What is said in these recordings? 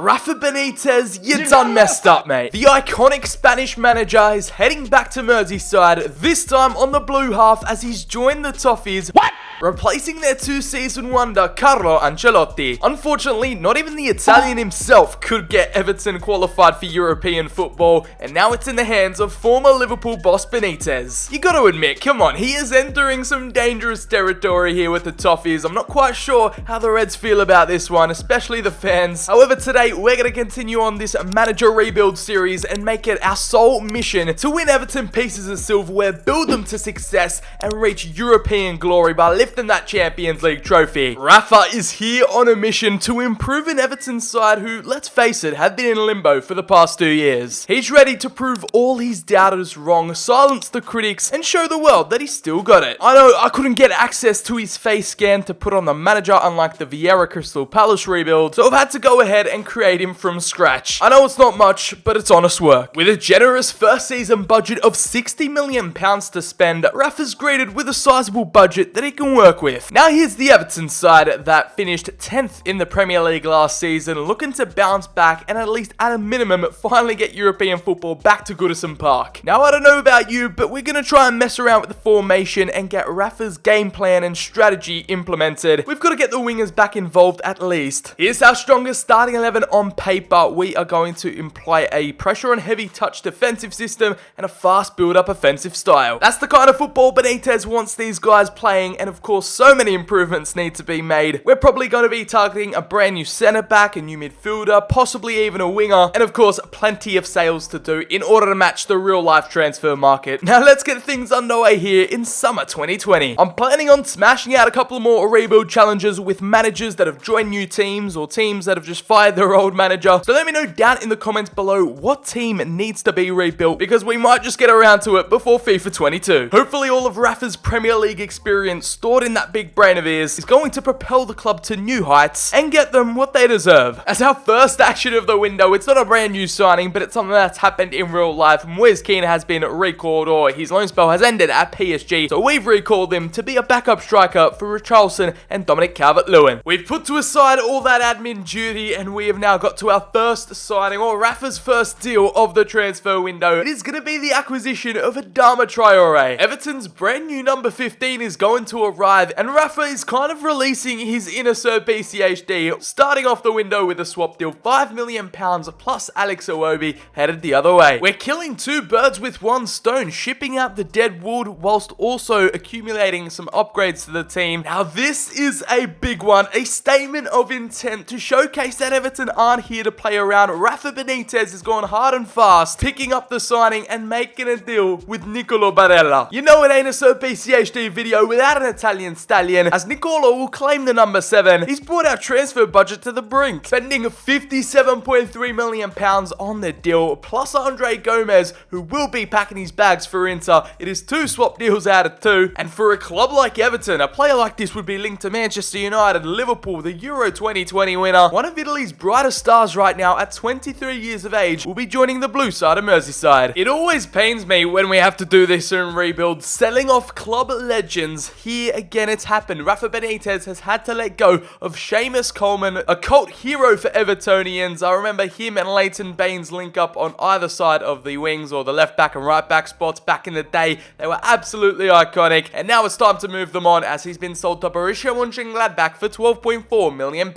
Rafa Benitez, you done messed up, mate. The iconic Spanish manager is heading back to Merseyside, this time on the blue half as he's joined the Toffees. What? Replacing their two-season wonder, Carlo Ancelotti. Unfortunately, not even the Italian himself could get Everton qualified for European football, and now it's in the hands of former Liverpool boss Benitez. You gotta admit, come on, he is entering some dangerous territory here with the Toffees. I'm not quite sure how the Reds feel about this one, especially the fans. However, today, we're gonna continue on this manager rebuild series and make it our sole mission to win Everton pieces of silverware, build them to success, and reach European glory by lifting that Champions League trophy. Rafa is here on a mission to improve an Everton side who, let's face it, have been in limbo for the past 2 years. He's ready to prove all his doubters wrong, silence the critics, and show the world that he's still got it. I know I couldn't get access to his face scan to put on the manager, unlike the Vieira Crystal Palace rebuild, so I've had to go ahead and create him from scratch. I know it's not much, but it's honest work. With a generous first season budget of £60 million to spend, Rafa's greeted with a sizable budget that he can work with. Now here's the Everton side that finished 10th in the Premier League last season, looking to bounce back and at least at a minimum finally get European football back to Goodison Park. Now I don't know about you, but we're going to try and mess around with the formation and get Rafa's game plan and strategy implemented. We've got to get the wingers back involved at least. Here's our strongest starting 11 on paper. We are going to employ a pressure and heavy touch defensive system and a fast build-up offensive style. That's the kind of football Benitez wants these guys playing, and of course so many improvements need to be made. We're probably going to be targeting a brand new centre back, a new midfielder, possibly even a winger, and of course plenty of sales to do in order to match the real life transfer market. Now let's get things underway here in summer 2020. I'm planning on smashing out a couple more rebuild challenges with managers that have joined new teams or teams that have just fired their old manager. So let me know down in the comments below what team needs to be rebuilt, because we might just get around to it before FIFA 22. Hopefully all of Rafa's Premier League experience stored in that big brain of his is going to propel the club to new heights and get them what they deserve. As our first action of the window, it's not a brand new signing, but it's something that's happened in real life. Moise Kean has been recalled, or his loan spell has ended at PSG, so we've recalled him to be a backup striker for Richarlison and Dominic Calvert-Lewin. We've put to aside all that admin duty and we have now got to our first signing, or Rafa's first deal of the transfer window. It is going to be the acquisition of Adama Traore. Everton's brand new number 15 is going to arrive, and Rafa is kind of releasing his inner Sir BCHD, starting off the window with a swap deal, £5 million plus Alex Iwobi headed the other way. We're killing two birds with one stone, shipping out the dead wood whilst also accumulating some upgrades to the team. Now this is a big one, a statement of intent to showcase that Everton aren't here to play around. Rafa Benitez has gone hard and fast, picking up the signing and making a deal with Nicolo Barella. You know it ain't a Sir BCHD video without an Italian stallion, as Nicolo will claim the number 7. He's brought our transfer budget to the brink, spending £57.3 million on the deal, plus Andre Gomez, who will be packing his bags for Inter. It is 2 swap deals out of 2, and for a club like Everton, a player like this would be linked to Manchester United, Liverpool, the Euro 2020 winner. One of Italy's brightest stars right now at 23 years of age will be joining the blue side of Merseyside. It always pains me when we have to do this in rebuild, selling off club legends. Here again it's happened. Rafa Benitez has had to let go of Seamus Coleman, a cult hero for Evertonians. I remember him and Leighton Baines link up on either side of the wings, or the left back and right back spots back in the day. They were absolutely iconic, and now it's time to move them on as he's been sold to Borussia Mönchengladbach for £12.4 million.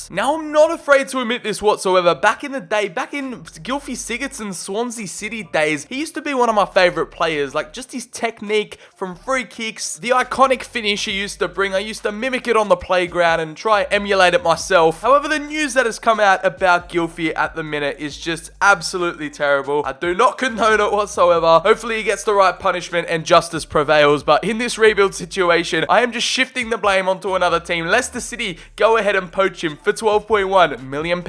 Now I'm not afraid to admit this whatsoever. Back in the day, back in Gylfi Sigurdsson's Swansea City days, he used to be one of my favourite players. Like, just his technique from free kicks, the iconic finish he used to bring. I used to mimic it on the playground and try emulate it myself. However, the news that has come out about Gylfi at the minute is just absolutely terrible. I do not condone it whatsoever. Hopefully he gets the right punishment and justice prevails, but in this rebuild situation, I am just shifting the blame onto another team. Leicester City go ahead and poach him for £12.1 million.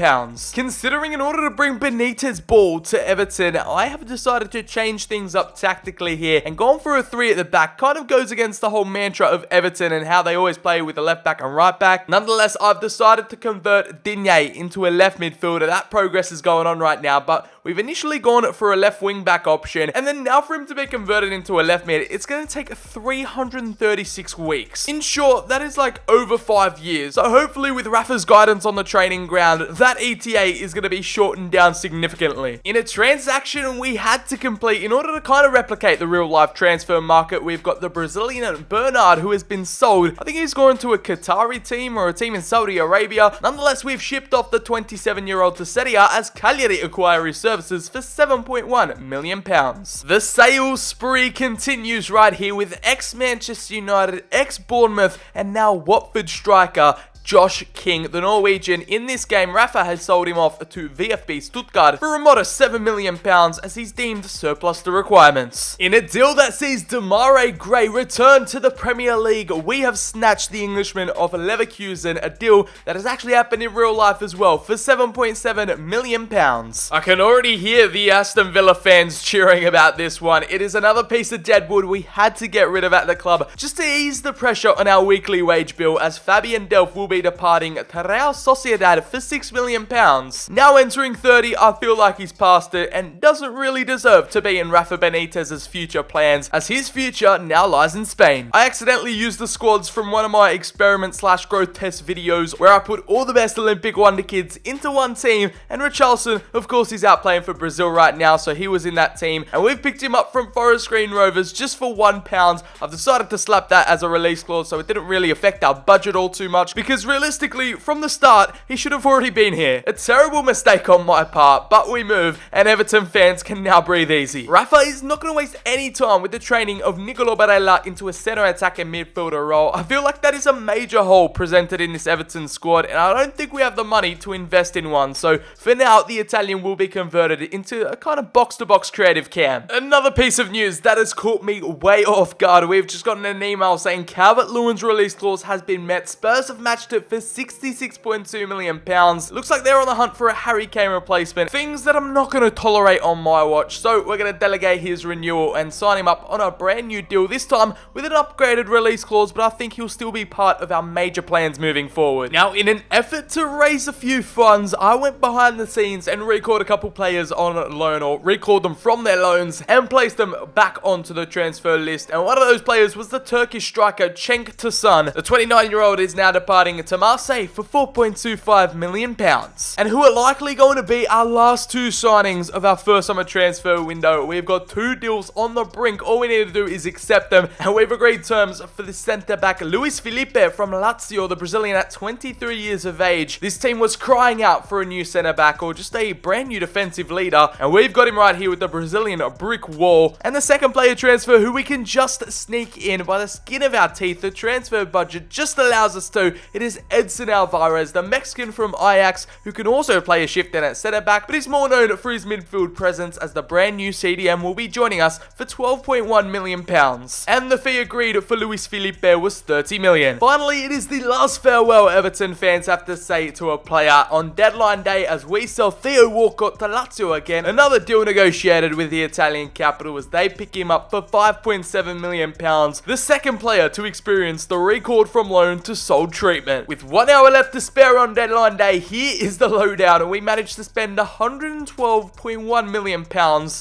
Considering in order to bring Benitez ball to Everton, I have decided to change things up tactically here and gone for a 3 at the back. Kind of goes against the whole mantra of Everton and how they always play with a left back and right back. Nonetheless, I've decided to convert Digne into a left midfielder. That progress is going on right now, but we've initially gone for a left wing back option, and then now for him to be converted into a left mid, it's going to take 336 weeks. In short, that is like over 5 years. So hopefully with Rafa's guidance on the training ground, that ETA is going to be shortened down significantly. In a transaction we had to complete in order to kind of replicate the real life transfer market, we've got the Brazilian Bernard, who has been sold. I think he's going to a Qatari team or a team in Saudi Arabia. Nonetheless, we've shipped off the 27-year-old to Serie A as Cagliari Acquiry Services for £7.1 million. The sales spree continues right here with ex-Manchester United, ex-Bournemouth, and now Watford striker Josh King, the Norwegian. In this game, Rafa has sold him off to VfB Stuttgart for a modest £7 million as he's deemed surplus to requirements. In a deal that sees Demarai Gray return to the Premier League, we have snatched the Englishman of Leverkusen, a deal that has actually happened in real life as well, for £7.7 million. I can already hear the Aston Villa fans cheering about this one. It is another piece of deadwood we had to get rid of at the club, just to ease the pressure on our weekly wage bill, as Fabian Delph will be departing to Real Sociedad for £6 million. Now entering 30, I feel like he's past it and doesn't really deserve to be in Rafa Benitez's future plans, as his future now lies in Spain. I accidentally used the squads from one of my experiment/growth test videos where I put all the best Olympic wonder kids into one team, and Richarlison, of course, he's out playing for Brazil right now, so he was in that team, and we've picked him up from Forest Green Rovers just for £1. I've decided to slap that as a release clause, so it didn't really affect our budget all too much, because realistically, from the start, he should have already been here. A terrible mistake on my part, but we move, and Everton fans can now breathe easy. Rafa is not going to waste any time with the training of Nicolo Barella into a centre attacking midfielder role. I feel like that is a major hole presented in this Everton squad, and I don't think we have the money to invest in one, so for now, the Italian will be converted into a kind of box-to-box creative cam. Another piece of news that has caught me way off guard. We've just gotten an email saying Calvert-Lewin's release clause has been met. Spurs have matched it for £66.2 million. Looks like they're on the hunt for a Harry Kane replacement. Things that I'm not going to tolerate on my watch. So we're going to delegate his renewal and sign him up on a brand new deal, this time with an upgraded release clause, but I think he'll still be part of our major plans moving forward. Now, in an effort to raise a few funds, I went behind the scenes and recalled a couple players on loan, or recalled them from their loans and placed them back onto the transfer list. And one of those players was the Turkish striker Cenk Tosun. The 29-year-old is now departing to Marseille for £4.25 million, and who are likely going to be our last two signings of our first summer transfer window. We've got two deals on the brink. All we need to do is accept them, and we've agreed terms for the centre-back Luis Felipe from Lazio, the Brazilian at 23 years of age. This team was crying out for a new centre-back or just a brand new defensive leader, and we've got him right here with the Brazilian brick wall. And the second player transfer who we can just sneak in by the skin of our teeth, the transfer budget just allows us to, it is Edson Alvarez, the Mexican from Ajax, who can also play a shift in at centre-back, but is more known for his midfield presence, as the brand new CDM will be joining us for £12.1 million. And the fee agreed for Luis Felipe was £30 million. Finally, it is the last farewell Everton fans have to say to a player on deadline day, as we sell Theo Walcott to Lazio again. Another deal negotiated with the Italian capital as they pick him up for £5.7 million. The second player to experience the recalled from loan to sold treatment. With 1 hour left to spare on deadline day, here is the lowdown, and we managed to spend £112.1 million.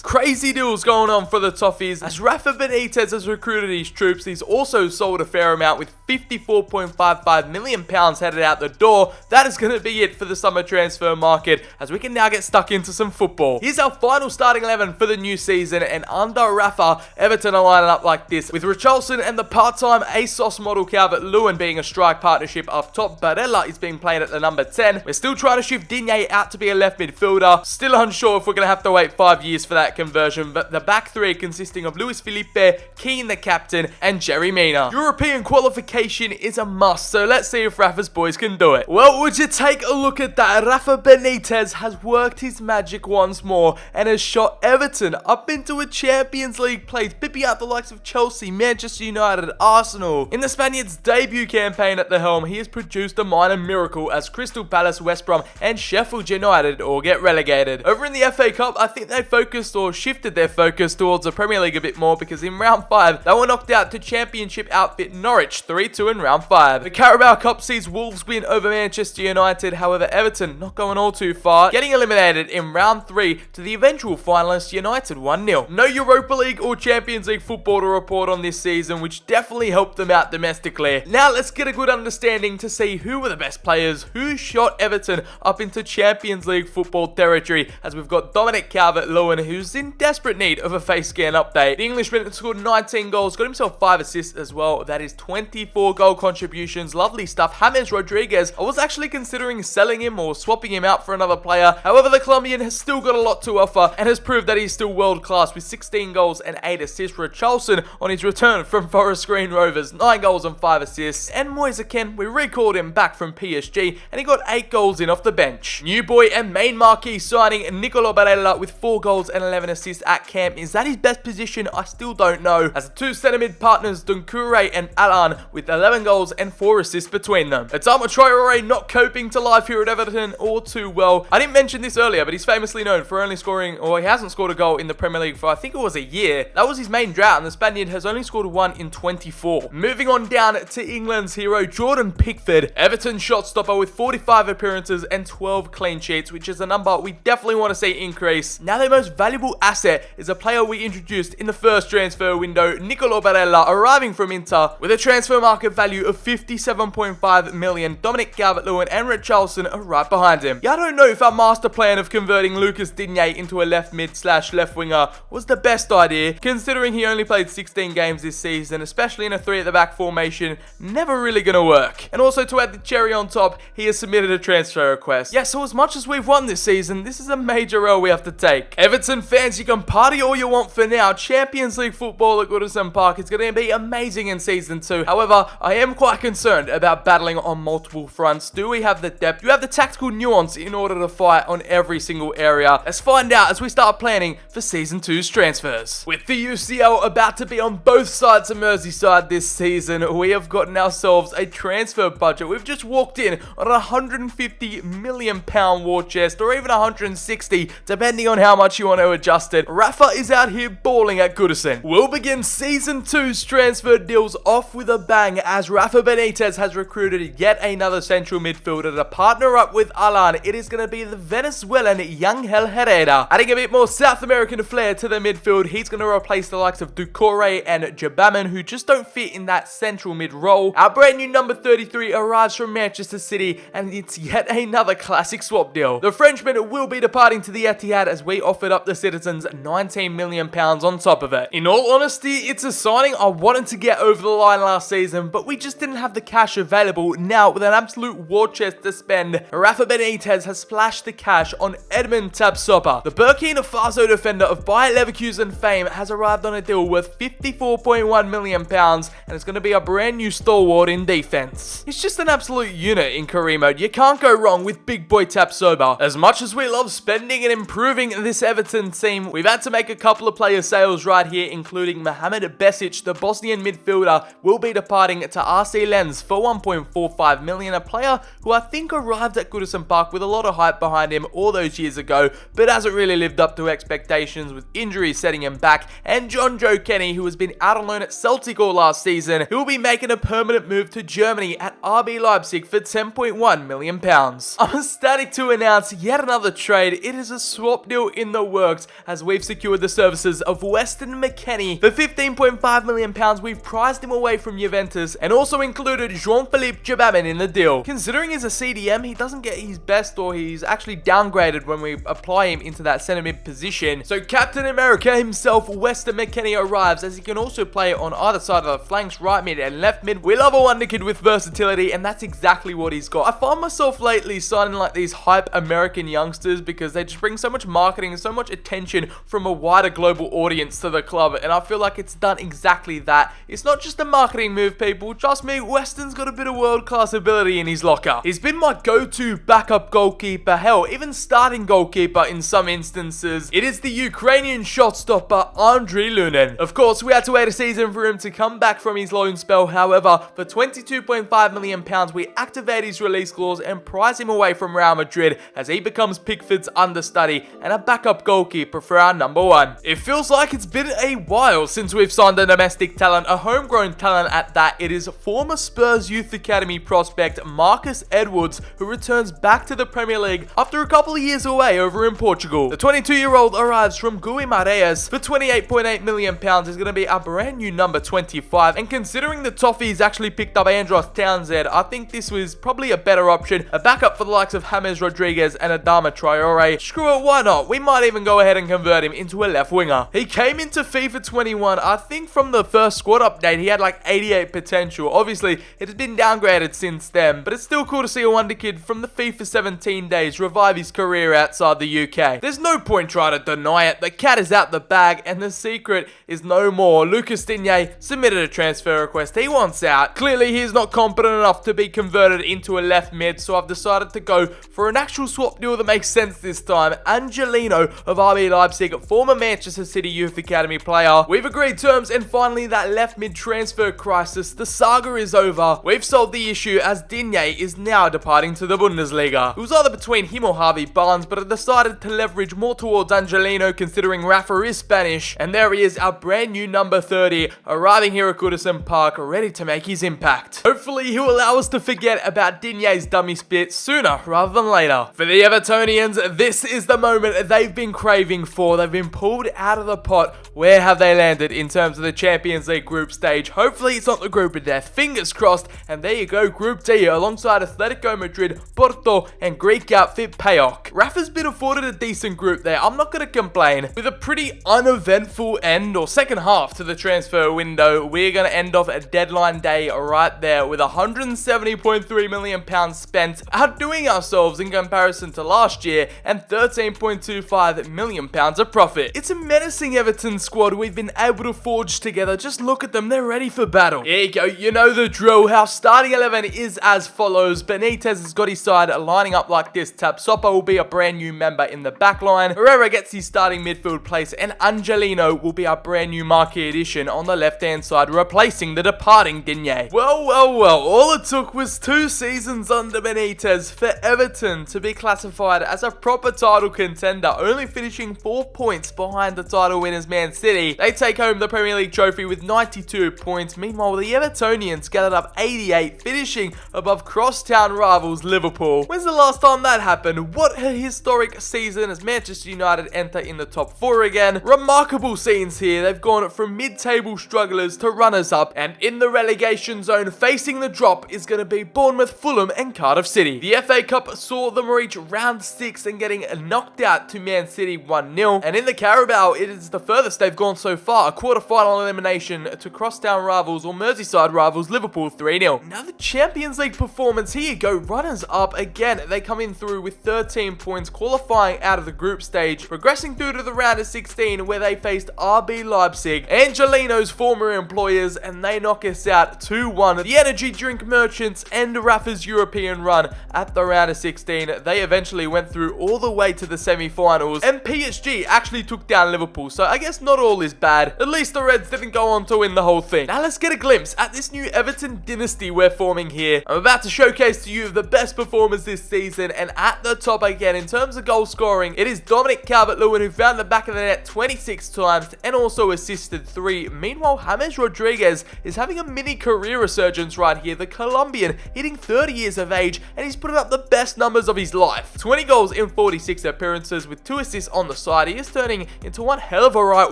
Crazy deals going on for the Toffees, as Rafa Benitez has recruited his troops. He's also sold a fair amount, with £54.55 million headed out the door. That is going to be it for the summer transfer market, as we can now get stuck into some football. Here's our final starting 11 for the new season, and under Rafa, Everton are lining up like this, with Richarlison and the part-time ASOS model Calvert-Lewin being a strike partnership up top. Barella is being played at the number 10. We're still trying to shift Digne out to be a left midfielder. Still unsure if we're going to have to wait 5 years for that conversion, but the back three consisting of Luis Felipe, Keane the captain, and Jerry Mina. European qualification is a must, so let's see if Rafa's boys can do it. Well, would you take a look at that? Rafa Benitez has worked his magic once more and has shot Everton up into a Champions League place, pipping out the likes of Chelsea, Manchester United, Arsenal. In the Spaniards' debut campaign at the helm, he has produced a minor miracle as Crystal Palace, West Brom and Sheffield United all get relegated. Over in the FA Cup, I think they focused or shifted their focus towards the Premier League a bit more, because in round 5 they were knocked out to Championship outfit Norwich 3-2 in round 5. The Carabao Cup sees Wolves win over Manchester United, however Everton not going all too far, getting eliminated in round 3 to the eventual finalist United 1-0. No Europa League or Champions League football to report on this season, which definitely helped them out domestically. Now let's get a good understanding to see who were the best players, who shot Everton up into Champions League football territory, as we've got Dominic Calvert-Lewin, who's in desperate need of a face scan update. The Englishman scored 19 goals, got himself 5 assists as well. That is 24 goal contributions. Lovely stuff. James Rodriguez, I was actually considering selling him or swapping him out for another player. However, the Colombian has still got a lot to offer and has proved that he's still world class with 16 goals and 8 assists. Richarlison on his return from Forest Green Rovers, 9 goals and 5 assists. And Moise Kean, we recalled him back from PSG and he got 8 goals in off the bench. New boy and main marquee signing Nicolo Barella with 4 goals and 11 assists at camp. Is that his best position? I still don't know, as the two centre mid partners Doucouré and Alan with 11 goals and 4 assists between them. Adama Traoré not coping to life here at Everton all too well. I didn't mention this earlier, but he's famously known for only scoring, or he hasn't scored a goal in the Premier League for I think it was a year. That was his main drought, and the Spaniard has only scored 1 in 24. Moving on down to England's hero Jordan Pickford, Everton shot stopper with 45 appearances and 12 clean sheets, which is a number we definitely want to see increase. Now their most valuable asset is a player we introduced in the first transfer window, Nicolo Barella, arriving from Inter with a transfer market value of 57.5 million. Dominic Calvert-Lewin and Richarlison are right behind him. Yeah, I don't know if our master plan of converting Lucas Digne into a left mid / left winger was the best idea, considering he only played 16 games this season, especially in a 3 at the back formation. Never really gonna work. And also, to add the cherry on top, he has submitted a transfer request. Yeah, so as much as we've won this season, this is a major L we have to take. Everton fans, you can party all you want for now. Champions League football at Goodison Park is going to be amazing in Season 2. However, I am quite concerned about battling on multiple fronts. Do we have the depth? Do we have the tactical nuance in order to fight on every single area? Let's find out as we start planning for Season 2's transfers. With the UCL about to be on both sides of Merseyside this season, we have gotten ourselves a transfer budget. We've just walked in on a £150 million war chest, or even 160, depending on how much you want to adjust it. Rafa is out here balling at Goodison. We'll begin Season 2's transfer deals off with a bang, as Rafa Benitez has recruited yet another central midfielder to partner up with Alan. It is going to be the Venezuelan Yangel Herrera. Adding a bit more South American flair to the midfield, he's going to replace the likes of Doucouré and Jabaman, who just don't fit in that central mid role. Our brand new number 33 arrives from Manchester City, and it's yet another classic swap deal. The Frenchman will be departing to the Etihad, as we offered up the citizens £19 million on top of it. In all honesty, it's a signing I wanted to get over the line last season, but we just didn't have the cash available. Now, with an absolute war chest to spend, Rafa Benitez has splashed the cash on Edmund Tapsoba. The Burkina Faso defender of Bayer Leverkusen fame has arrived on a deal worth £54.1 million, and it's going to be a brand new stalwart in defense. He's just an absolute unit in career mode. You can't go wrong with big boy Tapsoba. As much as we love spending and improving this Everton team, we've had to make a couple of player sales right here, including Mohamed Besic, the Bosnian midfielder, will be departing to RC Lens for 1.45 million, a player who I think arrived at Goodison Park with a lot of hype behind him all those years ago, but hasn't really lived up to expectations, with injuries setting him back. And John Joe Kenny, who has been out on loan at Celtic all last season, who will be making a permanent move to Germany at RB Leipzig for £10.1 million. I'm ecstatic to announce yet another trade. It is a swap deal in the works, as we've secured the services of Weston McKennie for £15.5 million. We've prized him away from Juventus and also included Jean-Philippe Jabamin in the deal. Considering he's a CDM, he doesn't get his best, or he's actually downgraded when we apply him into that centre mid position. So Captain America himself, Weston McKennie, arrives, as he can also play on either side of the flanks, right mid and left mid. We love a wonder kid with versatility, and that's exactly what he's got. I find myself lately signing like these hype American youngsters because they just bring so much marketing and so much attention from a wider global audience to the club, and I feel like it's done exactly that. It's not just a marketing move, people. Trust me, Weston's got a bit of world-class ability in his locker. He's been my go-to backup goalkeeper, hell, even starting goalkeeper in some instances. It is the Ukrainian shot stopper Andriy Lunin. Of course, we had to wait a season for him to come back from his loan spell. However, for £22.5 million, million, we activate his release clause and prize him away from Real Madrid as he becomes Pickford's understudy and a backup goalkeeper for our number one. It feels like it's been a while since we've signed a domestic talent, a homegrown talent at that. It is former Spurs Youth Academy prospect Marcus Edwards, who returns back to the Premier League after a couple of years away over in Portugal. The 22-year-old arrives from Guimarães for £28.8 million. Is going to be a brand new number 25, and considering the Toffees actually picked up Andros Townsend, I think this was probably a better option, a backup for the likes of James Rodriguez and Adama Traore. Screw it, why not? We might even go ahead and convert him into a left winger. He came into FIFA 21, I think from the first squad update, he had like 88 potential. Obviously, it has been downgraded since then, but it's still cool to see a wonder kid from the FIFA 17 days revive his career outside the UK. There's no point trying to deny it. The cat is out the bag, and the secret is no more. Lucas Digne submitted a transfer request. He wants out. Clearly, he is not competent enough to be converted into a left mid, so I've decided to go for an actual swap deal that makes sense this time. Angelino of RB Leipzig, former Manchester City Youth Academy player. We've agreed terms, and finally that left mid transfer crisis, the saga is over. We've solved the issue as Digne is now departing to the Bundesliga. It was either between him or Harvey Barnes, but I decided to leverage more towards Angelino considering Rafa is Spanish, and there he is, our brand new number 30, arriving here at Goodison Park, ready to make his impact. Hopefully he'll allow us to forget about Digne's dummy spit sooner rather than later. For the Evertonians, this is the moment they've been craving for. They've been pulled out of the pot. Where have they landed in terms of the Champions League group stage? Hopefully it's not the group of death. Fingers crossed. And there you go, Group D, alongside Atletico Madrid, Porto, and Greek outfit PAOK. Rafa's been afforded a decent group there. I'm not going to complain. With a pretty uneventful end or second half to the transfer window, we're going to end off a deadline day right there with £170.3 million spent, outdoing ourselves in comparison to last year, and £13.25 million of profit. It's a menacing Everton squad we've been able to forge together. Just look at them, they're ready for battle. Here you go, you know the drill. Our starting 11 is as follows. Benitez has got his side lining up like this. Tapsoba will be a brand new member in the back line. Herrera gets his starting midfield place, and Angelino will be our brand new marquee addition on the left hand side, replacing the departing Digne. Well, all it took was 2 seasons under Benitez for Everton to be classified as a proper title contender, only finishing 4 points behind the title winners Man City. They take home the Premier League trophy with 92 points. Meanwhile, the Evertonians gathered up 88, finishing above crosstown rivals Liverpool. When's the last time that happened? What a historic season as Manchester United enter in the top 4 again. Remarkable scenes here. They've gone from mid-table strugglers to runners-up, and in the relegation zone facing the drop is going to be Bournemouth, Fulham, and Cardiff City. The FA Cup saw them reach round 6 and getting knocked out to Man City 1-0, and in the Carabao, it is the furthest they've gone so far, a quarter-final elimination to crosstown rivals or Merseyside rivals Liverpool 3-0. Now the Champions League performance, here you go, runners-up again. They come in through with 13 points, qualifying out of the group stage, progressing through to the round of 16 where they faced RB Leipzig, Angelino's former employers, and they knock us out 2-1. The energy drink merchants and Rafa's European run at the round of 16. They eventually went through all the way to the semi-finals, and PSG actually took down Liverpool, so I guess not all is bad. At least the Reds didn't go on to win the whole thing. Now let's get a glimpse at this new Everton dynasty we're forming here. I'm about to showcase to you the best performers this season, and at the top again in terms of goal scoring, it is Dominic Calvert-Lewin, who found the back of the net 26 times and also assisted 3. Meanwhile, James Rodriguez is having a mini career resurgence right here. The Colombian hitting 30 years of age, and he's putting up the best numbers of his life. 20 goals in 46 appearances with 2 assists on the side. He is turning into one hell of a right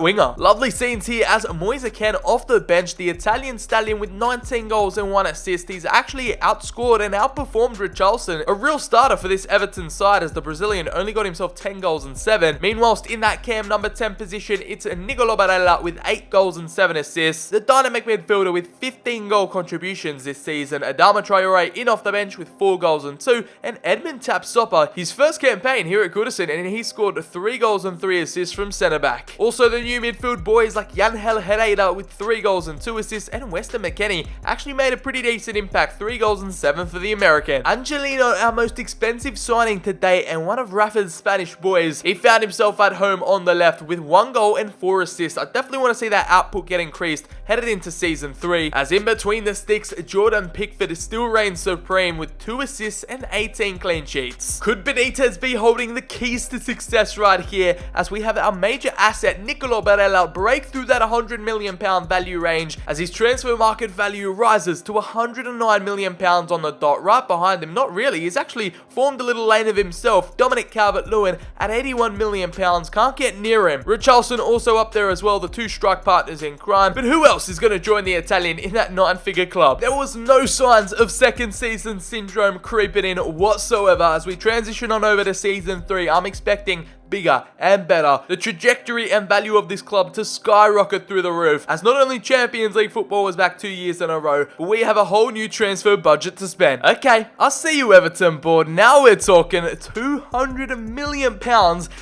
winger. Lovely scenes here as Moise Kean off the bench, the Italian stallion with 19 goals and 1 assist. He's actually outscored and outperformed Richarlison, a real starter for this Everton side, as the Brazilian only got himself 10 goals and 7. Meanwhile, in that cam number 10 position, it's Nicolo Barella with 8 goals and 7 assists. The dynamic midfielder with 15 goal contributions this season, Adama Traore in off the bench with 4 goals and 2, and Edmund Tapsoba, his first campaign here at Goodison, and he scored 3 goals and 3 assists from centre back. Also, the new midfield boys like Yangel Herrera with 3 goals and 2 assists, and Weston McKennie actually made a pretty decent impact, 3 goals and 7 for the American. Angelino, our most expensive signing to date, and one of Rafa's Spanish boys, he found himself at home on the left with 1 goal and 4 assists. I definitely want to see that output get increased headed into season 3, as in between the sticks, Jordan Pickford Pickford still reigns supreme with 2 assists and 18 clean sheets. Could Benitez be holding the keys to success right here as we have our major asset Nicolo Barella break through that £100 million value range as his transfer market value rises to £109 million on the dot. Right behind him, not really, he's actually formed a little lane of himself. Dominic Calvert-Lewin at £81 million, can't get near him. Richarlison also up there as well, the 2 strike partners in crime. But who else is going to join the Italian in that 9-figure club? There was no signs of second season syndrome creeping in whatsoever. As we transition on over to season 3, I'm expecting bigger and better. The trajectory and value of this club to skyrocket through the roof as not only Champions League football was back 2 years in a row, but we have a whole new transfer budget to spend. Okay, I see you, Everton board. Now we're talking. £200 million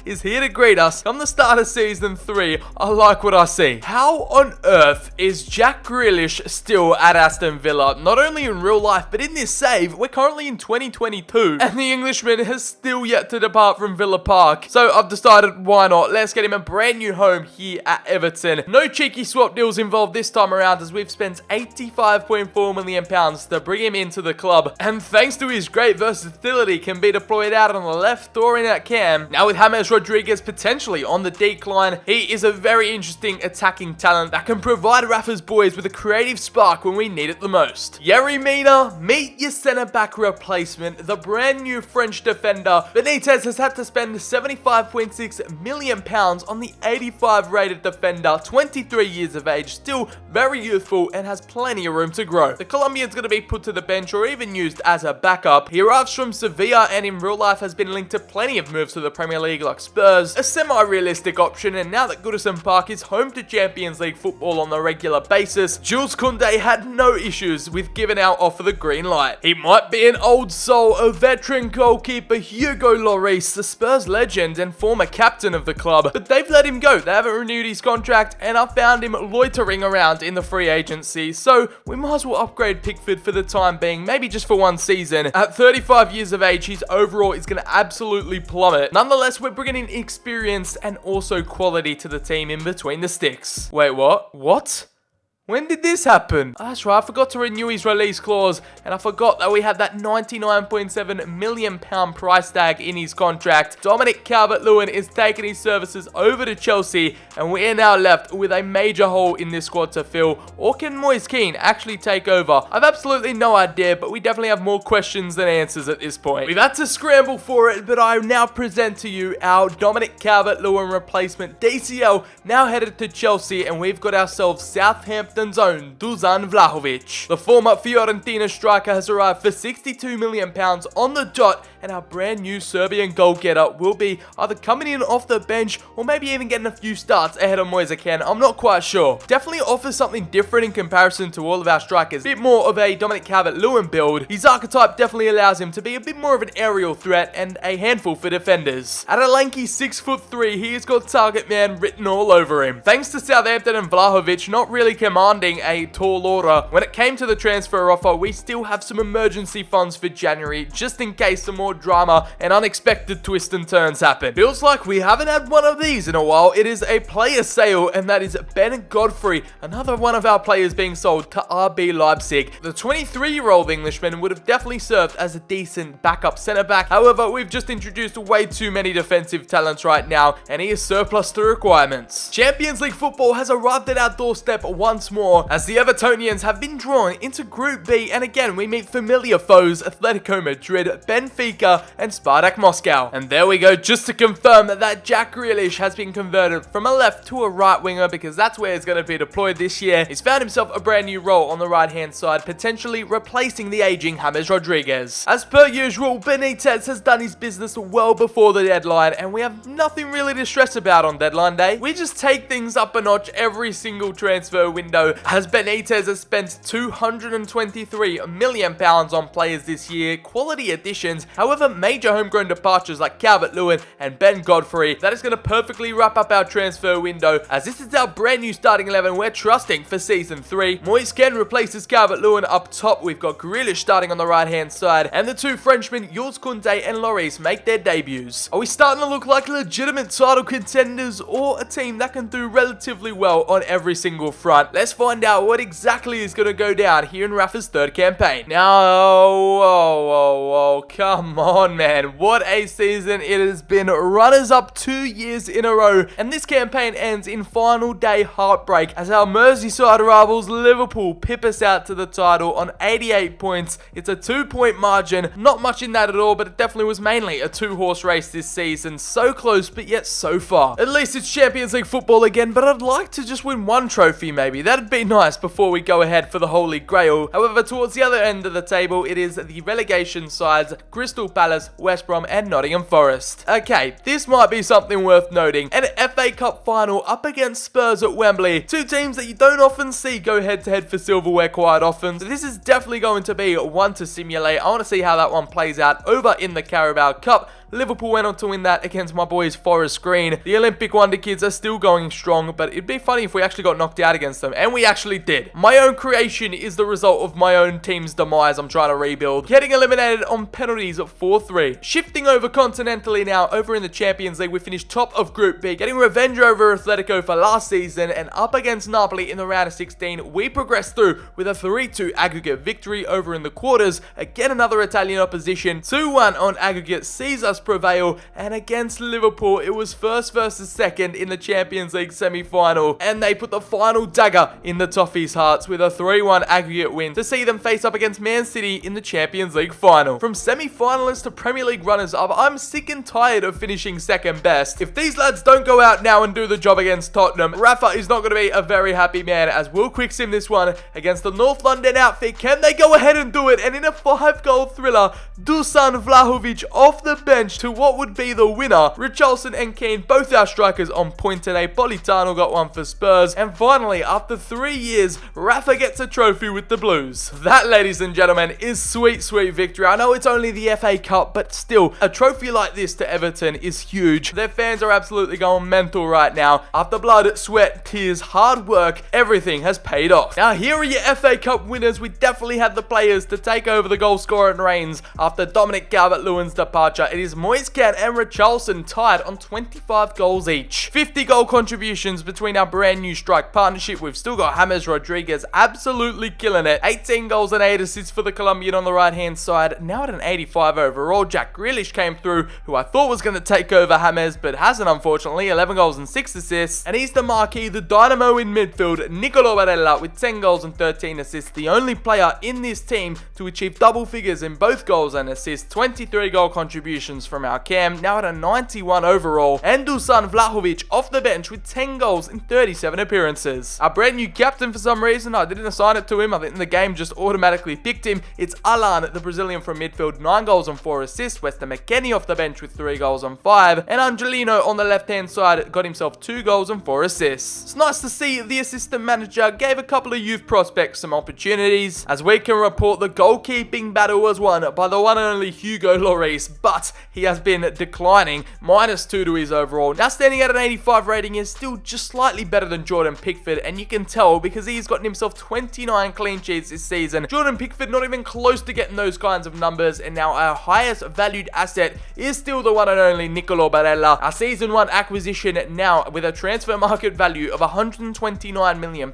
is here to greet us come the start of season 3. I like what I see. How on earth is Jack Grealish still at Aston Villa? Not only in real life, but in this save, we're currently in 2022, and the Englishman has still yet to depart from Villa Park. So I've decided, why not? Let's get him a brand new home here at Everton. No cheeky swap deals involved this time around as we've spent £85.4 million to bring him into the club. And thanks to his great versatility, can be deployed out on the left or in at cam. Now with James Rodriguez potentially on the decline, he is a very interesting attacking talent that can provide Rafa's boys with a creative spark when we need it the most. Yerry Mina, meet your centre-back replacement, the brand new French defender. Benitez has had to spend £75.6 million on the 85 rated defender, 23 years of age, still very youthful and has plenty of room to grow. The Colombian's going to be put to the bench or even used as a backup. He arrives from Sevilla and in real life has been linked to plenty of moves to the Premier League like Spurs, a semi-realistic option, and now that Goodison Park is home to Champions League football on a regular basis, Jules Koundé had no issues with giving our offer the green light. He might be an old soul, a veteran goalkeeper Hugo Lloris, the Spurs legend and former captain of the club, but they've let him go. They haven't renewed his contract and I found him loitering around in the free agency, so we might as well upgrade Pickford for the time being, maybe just for one season. At 35 years of age, his overall is going to absolutely plummet. Nonetheless, we're bringing in experience and also quality to the team in between the sticks. Wait, what? What? When did this happen? Oh, that's right, I forgot to renew his release clause, and I forgot that we had that £99.7 million price tag in his contract. Dominic Calvert-Lewin is taking his services over to Chelsea, and we are now left with a major hole in this squad to fill. Or can Moise Kean actually take over? I've absolutely no idea, but we definitely have more questions than answers at this point. We've had to scramble for it, but I now present to you our Dominic Calvert-Lewin replacement, DCL, now headed to Chelsea, and we've got ourselves Southampton's own Dusan Vlahovic. The former Fiorentina striker has arrived for £62 million on the dot, and our brand new Serbian goal-getter will be either coming in off the bench or maybe even getting a few starts ahead of Moise Kean. I'm not quite sure. Definitely offers something different in comparison to all of our strikers. A bit more of a Dominic Calvert-Lewin build. His archetype definitely allows him to be a bit more of an aerial threat and a handful for defenders. At a lanky 6'3", he has got target man written all over him. Thanks to Southampton and Vlahovic not really commanding a tall order, when it came to the transfer offer, we still have some emergency funds for January, just in case some more drama and unexpected twists and turns happen. Feels like we haven't had one of these in a while. It is a player sale, and that is Ben Godfrey, another one of our players being sold to RB Leipzig. The 23-year-old Englishman would have definitely served as a decent backup centre-back. However, we've just introduced way too many defensive talents right now, and he is surplus to requirements. Champions League football has arrived at our doorstep once more, as the Evertonians have been drawn into Group B, and again we meet familiar foes Atletico Madrid, Benfica, and Spartak Moscow. And there we go, just to confirm that Jack Grealish has been converted from a left to a right winger, because that's where he's going to be deployed this year. He's found himself a brand new role on the right hand side, potentially replacing the aging James Rodriguez. As per usual, Benitez has done his business well before the deadline, and we have nothing really to stress about on deadline day. We just take things up a notch every single transfer window, as Benitez has spent £223 million on players this year, quality additions. However, However, major homegrown departures like Calvert-Lewin and Ben Godfrey, that is going to perfectly wrap up our transfer window, as this is our brand new starting 11 we're trusting for Season 3. Moise Kean replaces Calvert-Lewin up top. We've got Grealish starting on the right-hand side, and the two Frenchmen, Jules Koundé and Lloris, make their debuts. Are we starting to look like legitimate title contenders, or a team that can do relatively well on every single front? Let's find out what exactly is going to go down here in Rafa's third campaign. Now, whoa, come on, man. What a season it has been. Runners-up 2 years in a row, and this campaign ends in final day heartbreak as our Merseyside rivals Liverpool pip us out to the title on 88 points. It's a 2-point margin. Not much in that at all, but it definitely was mainly a 2-horse race this season. So close, but yet so far. At least it's Champions League football again, but I'd like to just win one trophy maybe. That'd be nice before we go ahead for the Holy Grail. However, towards the other end of the table, it is the relegation sides Crystal Palace, West Brom and Nottingham Forest. Okay, this might be something worth noting. An FA Cup final up against Spurs at Wembley. Two teams that you don't often see go head-to-head for silverware quite often. So this is definitely going to be one to simulate. I want to see how that one plays out over in the Carabao Cup. Liverpool went on to win that against my boys Forest Green. The Olympic Wonder Kids are still going strong, but it'd be funny if we actually got knocked out against them, and we actually did. My own creation is the result of my own team's demise. I'm trying to rebuild. Getting eliminated on penalties at 4-3. Shifting over continentally now, over in the Champions League, we finished top of Group B, getting revenge over Atletico for last season, and up against Napoli in the round of 16, we progressed through with a 3-2 aggregate victory over in the quarters. Again, another Italian opposition. 2-1 on aggregate sees us prevail, and against Liverpool it was first versus second in the Champions League semi-final, and they put the final dagger in the Toffees' hearts with a 3-1 aggregate win to see them face up against Man City in the Champions League final. From semi-finalists to Premier League runners-up, I'm sick and tired of finishing second best. If these lads don't go out now and do the job against Tottenham, Rafa is not going to be a very happy man, as we'll quick sim this one against the North London outfit. Can they go ahead and do it? And in a 5-goal thriller, Dusan Vlahovic off the bench to what would be the winner. Richarlison and Keane, both our strikers on point today. Politano got one for Spurs. And finally, after 3 years, Rafa gets a trophy with the Blues. That, ladies and gentlemen, is sweet, sweet victory. I know it's only the FA Cup, but still, a trophy like this to Everton is huge. Their fans are absolutely going mental right now. After blood, sweat, tears, hard work, everything has paid off. Now, here are your FA Cup winners. We definitely had the players to take over the goal scoring reins after Dominic Calvert-Lewin's departure. It is Moise Kean and Richarlison tied on 25 goals each. 50 goal contributions between our brand new strike partnership. We've still got James Rodriguez absolutely killing it. 18 goals and 8 assists for the Colombian on the right hand side. Now at an 85 overall. Jack Grealish came through, who I thought was going to take over James, but hasn't, unfortunately. 11 goals and 6 assists. And he's the marquee, the dynamo in midfield, Nicolo Barella, with 10 goals and 13 assists. The only player in this team to achieve double figures in both goals and assists. 23 goal contributions from our Cam, now at a 91 overall, and Dusan Vlahovic off the bench with 10 goals in 37 appearances. Our brand new captain, for some reason, I didn't assign it to him. I think the game just automatically picked him. It's Alan, the Brazilian from midfield, 9 goals and 4 assists. Weston McKennie off the bench with 3 goals and 5, and Angelino on the left-hand side got himself 2 goals and 4 assists. It's nice to see the assistant manager gave a couple of youth prospects some opportunities, as we can report the goalkeeping battle was won by the one and only Hugo Lloris, but he has been declining, -2 to his overall. Now standing at an 85 rating is still just slightly better than Jordan Pickford, and you can tell because he's gotten himself 29 clean sheets this season. Jordan Pickford not even close to getting those kinds of numbers, and now our highest valued asset is still the one and only Nicolo Barella. Our season 1 acquisition now with a transfer market value of £129 million,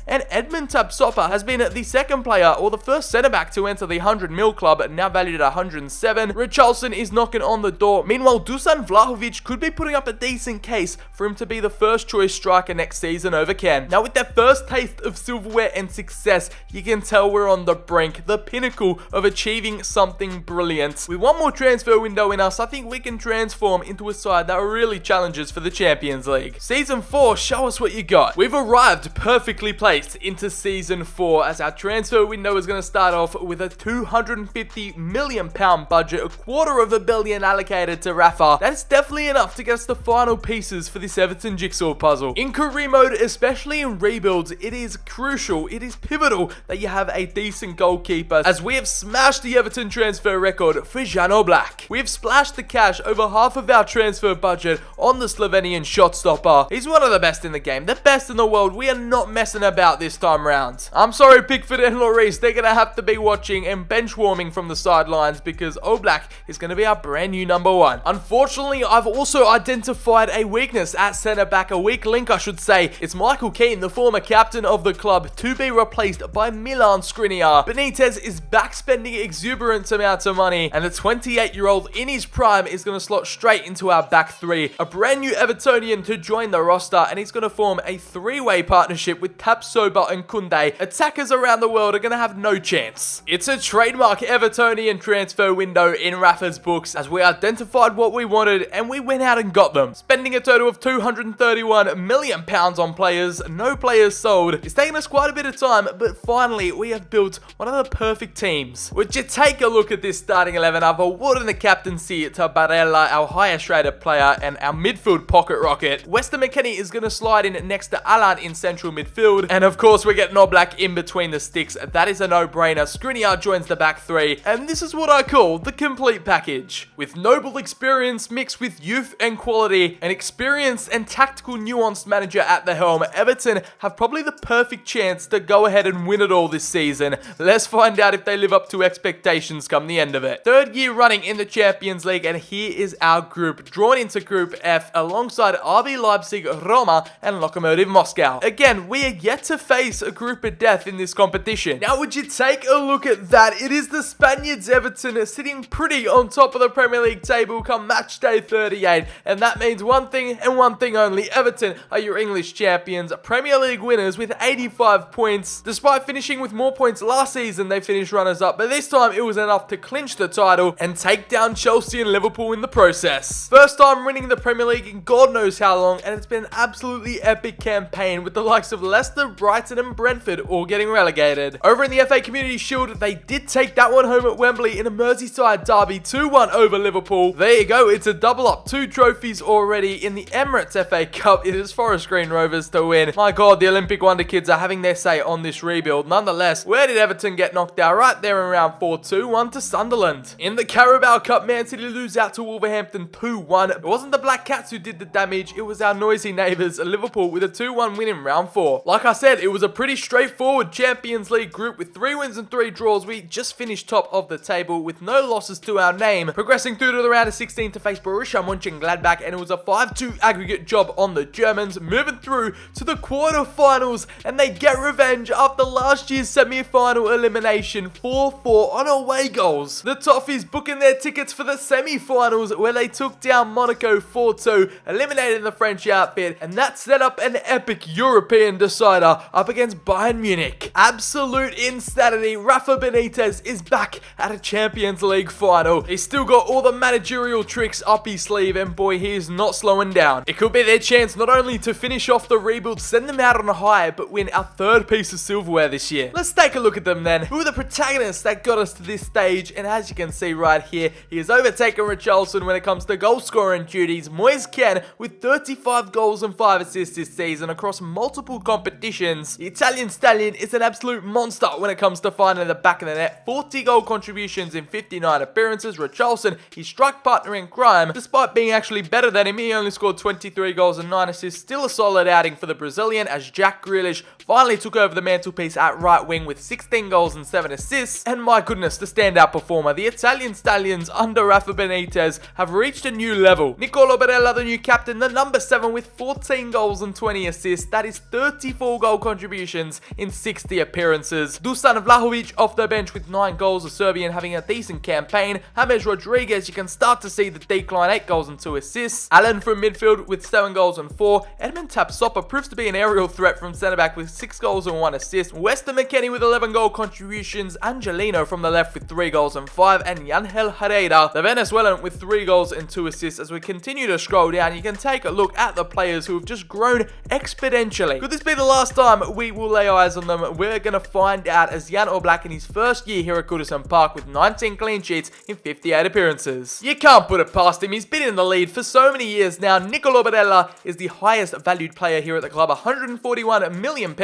and Edmund Tapsoba has been the second player or the first centre back to enter the 100 mil club, now valued at 107. Richarlison is knocking on the door. Meanwhile, Dusan Vlahovic could be putting up a decent case for him to be the first choice striker next season over Ken. Now with their first taste of silverware and success, you can tell we're on the brink, the pinnacle of achieving something brilliant. With one more transfer window in us, I think we can transform into a side that really challenges for the Champions League. Season 4, show us what you got. We've arrived perfectly placed into Season 4 as our transfer window is going to start off with a £250 million budget, £250 million million allocated to RAFA, that is definitely enough to get us the final pieces for this Everton jigsaw puzzle. In career mode, especially in rebuilds, it is crucial, it is pivotal that you have a decent goalkeeper, as we have smashed the Everton transfer record for Jan Oblak. We have splashed the cash, over half of our transfer budget, on the Slovenian shot stopper. He's one of the best in the game, the best in the world. We are not messing about this time round. I'm sorry, Pickford and Lloris, they're gonna have to be watching and bench warming from the sidelines because Oblak is gonna be our brand new number one. Unfortunately, I've also identified a weakness at centre back, a weak link I should say. It's Michael Keane, the former captain of the club, to be replaced by Milan Skriniar. Benitez is back spending exuberant amounts of money, and the 28-year-old in his prime is going to slot straight into our back three. A brand new Evertonian to join the roster, and he's going to form a three-way partnership with Tapsoba and Kunde. Attackers around the world are going to have no chance. It's a trademark Evertonian transfer window in RAFA's books, as we identified what we wanted and we went out and got them. Spending a total of £231 million on players, no players sold. It's taken us quite a bit of time, but finally we have built one of the perfect teams. Would you take a look at this starting 11? I've awarded the captaincy to Barella, our highest rated player, and our midfield pocket rocket. Weston McKennie is going to slide in next to Alan in central midfield, and of course we're getting Oblak in between the sticks. That is a no-brainer. Skriniar joins the back three, and this is what I call the complete package. With noble experience mixed with youth and quality, an experienced and tactical nuanced manager at the helm, Everton have probably the perfect chance to go ahead and win it all this season. Let's find out if they live up to expectations come the end of it. Third year running in the Champions League, and here is our group, drawn into Group F alongside RB Leipzig, Roma, and Lokomotiv Moscow. Again, we are yet to face a group of death in this competition. Now, would you take a look at that? It is the Spaniards Everton sitting pretty on top of the Premier League table come match day 38, and that means one thing and one thing only. Everton are your English champions, Premier League winners with 85 points. Despite finishing with more points last season, they finished runners-up, but this time it was enough to clinch the title and take down Chelsea and Liverpool in the process. First time winning the Premier League in God knows how long, and it's been an absolutely epic campaign with the likes of Leicester, Brighton and Brentford all getting relegated. Over in the FA Community Shield, they did take that one home at Wembley in a Merseyside derby, 2-1 over Liverpool. There you go, it's a double up, 2 trophies already. In the Emirates FA Cup, it is Forest Green Rovers to win. My God, the Olympic Wonder Kids are having their say on this rebuild. Nonetheless, where did Everton get knocked out? Right there in round 4, 2-1 to Sunderland. In the Carabao Cup, Man City lose out to Wolverhampton 2-1. It wasn't the Black Cats who did the damage, it was our noisy neighbours, Liverpool, with a 2-1 win in round 4. Like I said, it was a pretty straightforward Champions League group with 3 wins and 3 draws. We just finished top of the table with no losses to our name, progressing through to the round of 16 to face Borussia Mönchengladbach, and it was a 5-2 aggregate job on the Germans, moving through to the quarterfinals, and they get revenge after last year's semi-final elimination, 4-4 on away goals. The Toffees booking their tickets for the semi-finals, where they took down Monaco 4-2, eliminating the French outfit, and that set up an epic European decider up against Bayern Munich. Absolute insanity. Rafa Benitez is back at a Champions League final. He's still got all the managerial tricks up his sleeve, and boy, he is not slowing down. It could be their chance not only to finish off the rebuild, send them out on a high, but win our 3rd piece of silverware this year. Let's take a look at them then. Who are the protagonists that got us to this stage? And as you can see right here, he has overtaken Richarlison when it comes to goal scoring duties. Moise Kean with 35 goals and 5 assists this season across multiple competitions. The Italian stallion is an absolute monster when it comes to finding the back of the net. 40 goal contributions in 59 appearances. Richarlison, his strike partner in crime, despite being actually better than him, he only scored 23 goals and 9 assists. Still a solid outing for the Brazilian, as Jack Grealish finally took over the mantelpiece at right wing with 16 goals and 7 assists. And my goodness, the standout performer, the Italian stallions under Rafa Benitez have reached a new level. Nicolo Barella, the new captain, the number 7 with 14 goals and 20 assists. That is 34 goal contributions in 60 appearances. Dusan Vlahovic off the bench with 9 goals, the Serbian having a decent campaign. James Rodriguez, you can start to see the decline, 8 goals and 2 assists. Allen from midfield with 7 goals and 4. Edmund Tapsoba proves to be an aerial threat from centre back with 6 goals and 1 assist. Weston McKennie with 11 goal contributions. Angelino from the left with 3 goals and 5. And Yangel Herrera, the Venezuelan, with 3 goals and 2 assists. As we continue to scroll down, you can take a look at the players who have just grown exponentially. Could this be the last time we will lay eyes on them? We're going to find out, as Jan Oblak in his first year here at Goodison Park with 19 clean sheets in 58 appearances. appearances. You can't put it past him. He's been in the lead for so many years now. Nicolo Barella is the highest valued player here at the club, £141 million.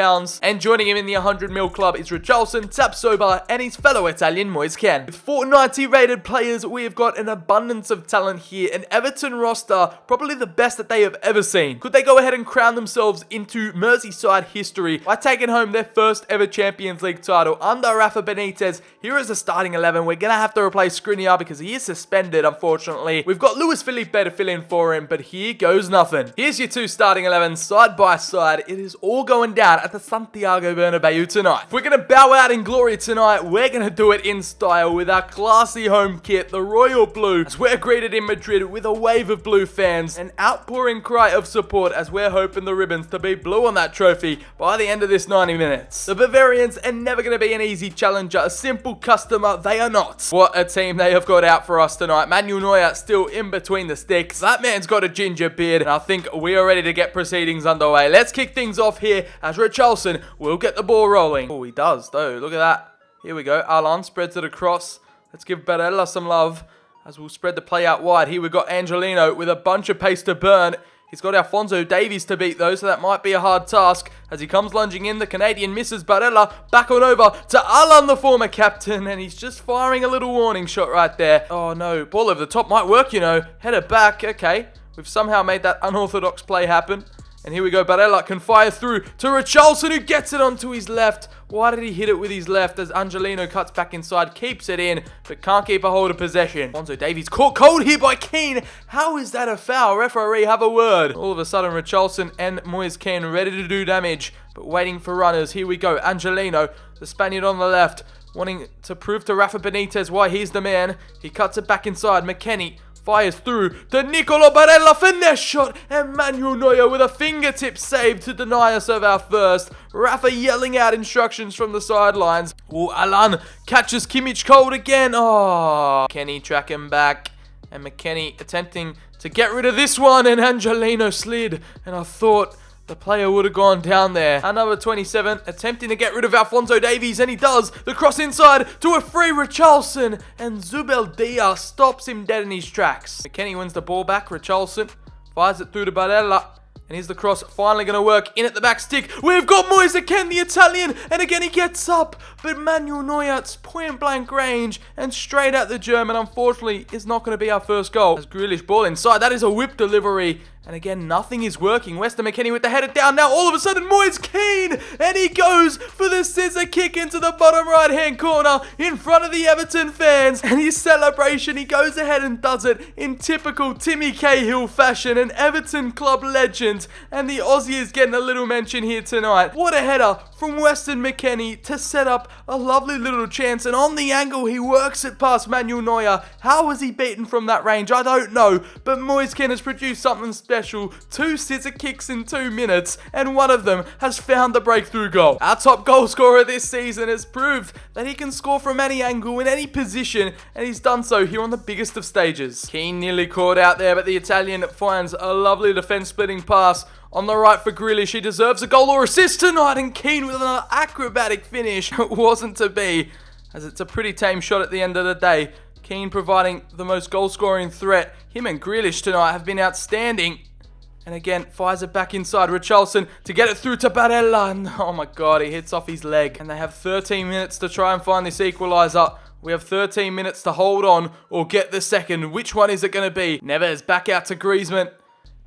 And joining him in the 100 mil club is Richarlison, Tapsoba, and his fellow Italian Moise Kean. With 490 rated players, we have got an abundance of talent here. An Everton roster, probably the best that they have ever seen. Could they go ahead and crown themselves into Merseyside history by taking home their first ever Champions League title under Rafa Benitez? Here is the starting 11. We're going to have to replace Skriniar because he is suspended, unfortunately. We've got Luis Felipe to fill in for him, but here goes nothing. Here's your two starting 11 side by side. It is all going down at the Santiago Bernabeu tonight. If we're going to bow out in glory tonight, we're going to do it in style with our classy home kit, the Royal Blue, as we're greeted in Madrid with a wave of blue fans, an outpouring cry of support as we're hoping the ribbons to be blue on that trophy by the end of this 90 minutes. The Bavarians are never going to be an easy challenger, a simple customer, they are not. What a team they have got out for us tonight. Manuel Neuer still in between the sticks. That man's got a ginger beard, and I think we are ready to get proceedings underway. Let's kick things off here as Richarlison will get the ball rolling. Oh, he does though. Look at that. Here we go. Alan spreads it across. Let's give Barella some love as we'll spread the play out wide. Here we got Angelino with a bunch of pace to burn. He's got Alphonso Davies to beat though, so that might be a hard task. As he comes lunging in, the Canadian misses Barella. Back on over to Alan, the former captain, and he's just firing a little warning shot right there. Oh no, ball over the top might work, you know. Header back, okay. We've somehow made that unorthodox play happen. And here we go, Barella can fire through to Richarlison, who gets it onto his left. Why did he hit it with his left as Angelino cuts back inside, keeps it in, but can't keep a hold of possession. Alphonso Davies caught cold here by Kean. How is that a foul? Referee, have a word. All of a sudden, Richarlison and Moise Kean ready to do damage, but waiting for runners. Here we go, Angelino, the Spaniard on the left, wanting to prove to Rafa Benitez why he's the man. He cuts it back inside, McKennie fires through to Nicolo Barella, finesse shot, and Manuel Neuer with a fingertip save to deny us of our first. Rafa yelling out instructions from the sidelines. Oh, Alan catches Kimmich cold again. Oh, Kenny tracking back, and McKennie attempting to get rid of this one, and Angelino slid, and I thought the player would have gone down there. Another 27 attempting to get rid of Alphonso Davies, and he does. The cross inside to a free Richarlison, and Zubeldia stops him dead in his tracks. McKennie wins the ball back. Richarlison fires it through to Barella, and here's the cross finally going to work in at the back stick. We've got Moise Kean, the Italian, and again he gets up, but Manuel Neuer's point blank range and straight at the German, unfortunately, is not going to be our first goal. As Grealish ball inside, that is a whip delivery. And again, nothing is working. Weston McKennie with the header down. Now all of a sudden, Moise Kean, and he goes for the scissor kick into the bottom right-hand corner in front of the Everton fans. And his celebration, he goes ahead and does it in typical Timmy Cahill fashion, an Everton club legend. And the Aussie is getting a little mention here tonight. What a header from Weston McKennie to set up a lovely little chance. And on the angle, he works it past Manuel Neuer. How was he beaten from that range? I don't know. But Moise Kean has produced something special. 2 scissor kicks in 2 minutes, and one of them has found the breakthrough goal. Our top goal scorer this season has proved that he can score from any angle in any position, and he's done so here on the biggest of stages. Kean nearly caught out there, but the Italian finds a lovely defense splitting pass on the right for Grealish. He deserves a goal or assist tonight, and Kean with an acrobatic finish. It wasn't to be, as it's a pretty tame shot at the end of the day. Kean providing the most goal-scoring threat. Him and Grealish tonight have been outstanding. And again, fires it back inside. Richarlison to get it through to Barella. And oh my god, he hits off his leg. And they have 13 minutes to try and find this equaliser. We have 13 minutes to hold on or get the second. Which one is it going to be? Neves back out to Griezmann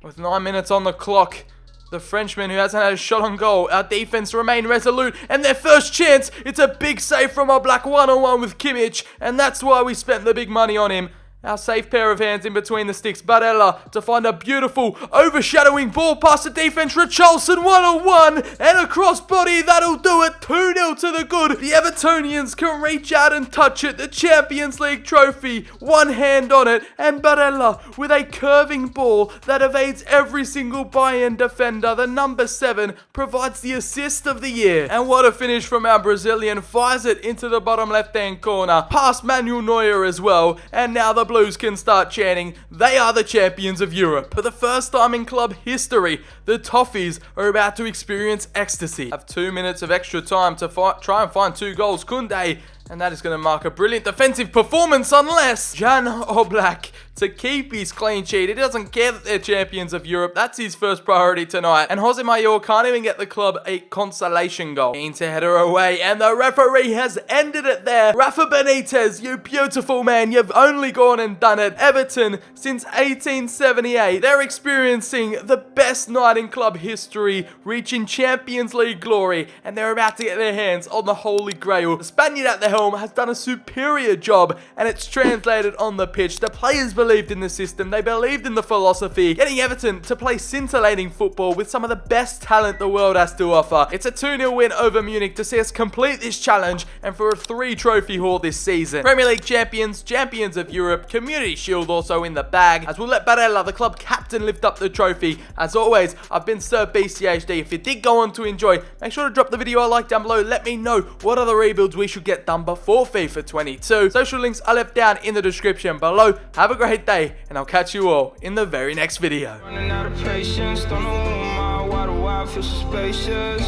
with 9 minutes on the clock. The Frenchman who hasn't had a shot on goal. Our defense remain resolute. And their first chance, it's a big save from our black one-on-one with Kimmich. And that's why we spent the big money on him. Our safe pair of hands in between the sticks. Barella to find a beautiful overshadowing ball past the defense. Richarlison one-on-one and a crossbody. That'll do it. 2-0 to the good. The Evertonians can reach out and touch it. The Champions League trophy. One hand on it. And Barella with a curving ball that evades every single Bayern defender. The number 7 provides the assist of the year. And what a finish from our Brazilian. Fires it into the bottom left-hand corner. Past Manuel Neuer as well. And now the Blues can start chanting, they are the champions of Europe. For the first time in club history, the Toffees are about to experience ecstasy. Have 2 minutes of extra time to try and find 2 goals. Koundé And that is going to mark a brilliant defensive performance unless Jan Oblak to keep his clean sheet. He doesn't care that they're champions of Europe. That's his first priority tonight. And Jose Mayor can't even get the club a consolation goal. Means to head her away, and the referee has ended it there. Rafa Benitez, you beautiful man. You've only gone and done it. Everton, since 1878, they're experiencing the best night in club history, reaching Champions League glory, and they're about to get their hands on the Holy Grail. The Spaniard at the helm has done a superior job, and it's translated on the pitch. The players believed in the system, they believed in the philosophy, getting Everton to play scintillating football with some of the best talent the world has to offer. It's a 2-0 win over Munich to see us complete this challenge and for a 3-trophy haul this season. Premier League champions, champions of Europe, Community Shield also in the bag, as we'll let Barella, the club captain, lift up the trophy. As always, I've been Sir BCHD. If you did go on to enjoy, make sure to drop the video a like down below. Let me know what other rebuilds we should get done before FIFA 22. Social links are left down in the description below. Have a great day, and I'll catch you all in the very next video. Running out of patience, don't know why I feel suspicious.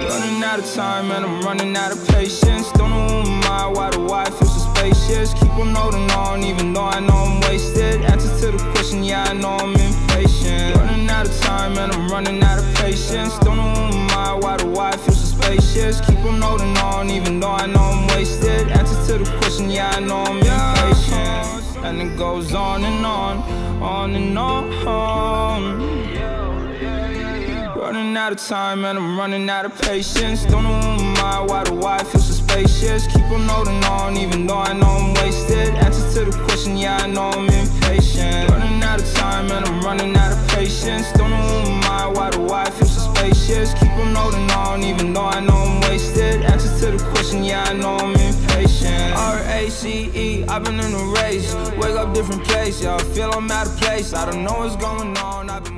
Running out of time and I'm running out of patience. Don't know why I feel suspicious. Keep on holding on even though I know I'm wasted. Answer to the question, yeah I know I'm impatient. Running out of time and I'm running out of patience. Don't know why I feel suspicious. Keep on holding on even though I know I'm wasted. Answer to the question, yeah I know I'm impatient. And it goes on and on and on. Running out of time and I'm running out of patience. Don't know why I feel suspicious. Keep on holding on even though I know I'm wasted. Answer to the question, yeah I know I'm impatient. Running out of time and I'm running out of patience. Don't know why I feel suspicious. Keep on holding on even though I know I'm wasted. Answer to the question, yeah I know I'm impatient. RACE, I've been in a race. Wake up different place, y'all feel I'm out of place. I don't know what's going on. I've been